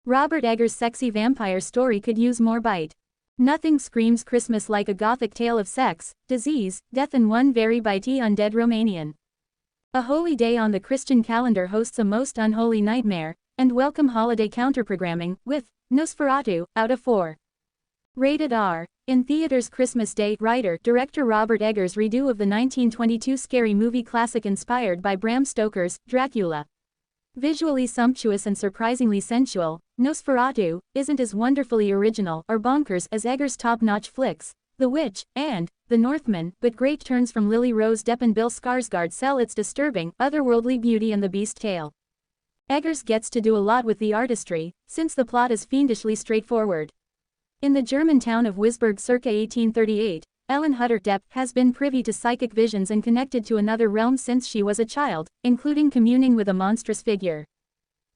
Robert Eggers' sexy vampire story could use more bite. Nothing screams Christmas like a gothic tale of sex, disease, death and one very bitey undead Romanian. A holy day on the Christian calendar hosts a most unholy nightmare, and welcome holiday counterprogramming, with Nosferatu, out of 4. Rated R. In theaters Christmas Day. Writer-director Robert Eggers' redo of the 1922 scary movie classic inspired by Bram Stoker's Dracula. Visually sumptuous and surprisingly sensual, Nosferatu isn't as wonderfully original or bonkers as Eggers' top-notch flicks, The Witch, and The Northman, but great turns from Lily Rose Depp and Bill Skarsgård sell its disturbing, otherworldly beauty and the beast tale. Eggers gets to do a lot with the artistry, since the plot is fiendishly straightforward. In the German town of Wisburg circa 1838, Ellen Hutter Depp has been privy to psychic visions and connected to another realm since she was a child, including communing with a monstrous figure.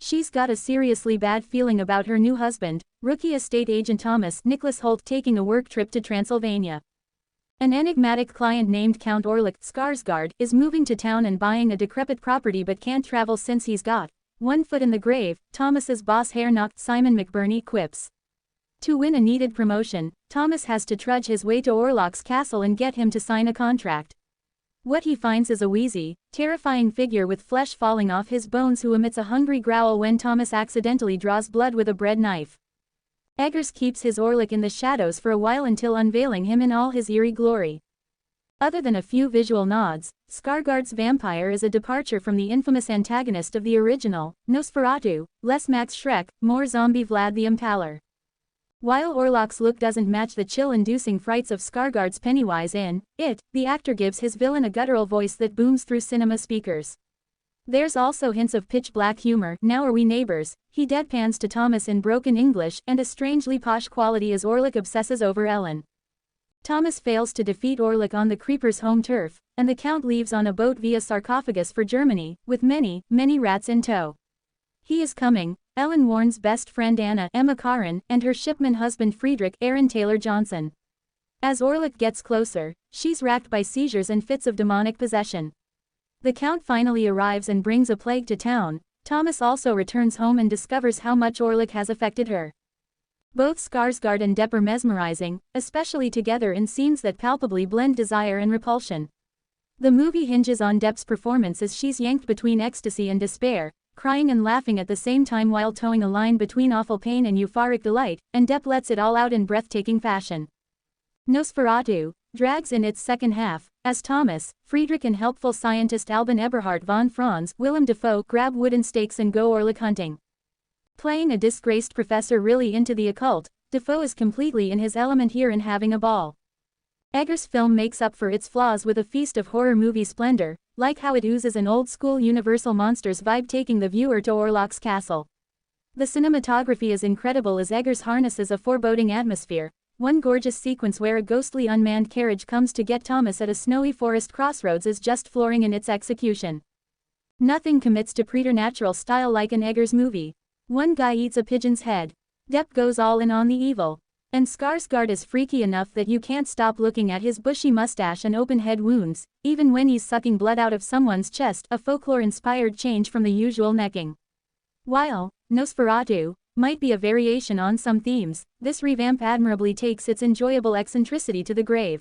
She's got a seriously bad feeling about her new husband, rookie estate agent Thomas Nicholas Holt, taking a work trip to Transylvania. An enigmatic client named Count Orlik Skarsgård is moving to town and buying a decrepit property but can't travel since he's got one foot in the grave, Thomas's boss hair-knocked Simon McBurney quips. To win a needed promotion, Thomas has to trudge his way to Orlok's castle and get him to sign a contract. What he finds is a wheezy, terrifying figure with flesh falling off his bones who emits a hungry growl when Thomas accidentally draws blood with a bread knife. Eggers keeps his Orlik in the shadows for a while until unveiling him in all his eerie glory. Other than a few visual nods, Skarsgård's vampire is a departure from the infamous antagonist of the original, Nosferatu, less Max Schreck, more zombie Vlad the Impaler. While Orlok's look doesn't match the chill-inducing frights of Skarsgård's Pennywise in It, the actor gives his villain a guttural voice that booms through cinema speakers. There's also hints of pitch-black humor. Now are we neighbors? He deadpans to Thomas in broken English, and a strangely posh quality as Orlik obsesses over Ellen. Thomas fails to defeat Orlik on the Creeper's home turf, and the Count leaves on a boat via sarcophagus for Germany, with many, many rats in tow. He is coming, Ellen warns best friend Anna Emma Karin and her shipman husband Friedrich Aaron Taylor Johnson. As Orlik gets closer, she's racked by seizures and fits of demonic possession. The Count finally arrives and brings a plague to town. Thomas also returns home and discovers how much Orlik has affected her. Both Skarsgård and Depp are mesmerizing, especially together in scenes that palpably blend desire and repulsion. The movie hinges on Depp's performance as she's yanked between ecstasy and despair, crying and laughing at the same time while towing a line between awful pain and euphoric delight, and Depp lets it all out in breathtaking fashion. Nosferatu drags in its second half, as Thomas, Friedrich and helpful scientist Alban Eberhard von Franz, Willem Dafoe grab wooden stakes and go Orlik hunting. Playing a disgraced professor really into the occult, Dafoe is completely in his element here and having a ball. Eggers' film makes up for its flaws with a feast of horror movie splendor, like how it oozes an old-school Universal Monsters vibe, taking the viewer to Orlok's castle. The cinematography is incredible as Eggers harnesses a foreboding atmosphere, one gorgeous sequence where a ghostly unmanned carriage comes to get Thomas at a snowy forest crossroads is just flooring in its execution. Nothing commits to preternatural style like an Eggers movie. One guy eats a pigeon's head. Depp goes all in on the evil. And Skarsgård is freaky enough that you can't stop looking at his bushy mustache and open head wounds, even when he's sucking blood out of someone's chest, a folklore-inspired change from the usual necking. While Nosferatu might be a variation on some themes, this revamp admirably takes its enjoyable eccentricity to the grave.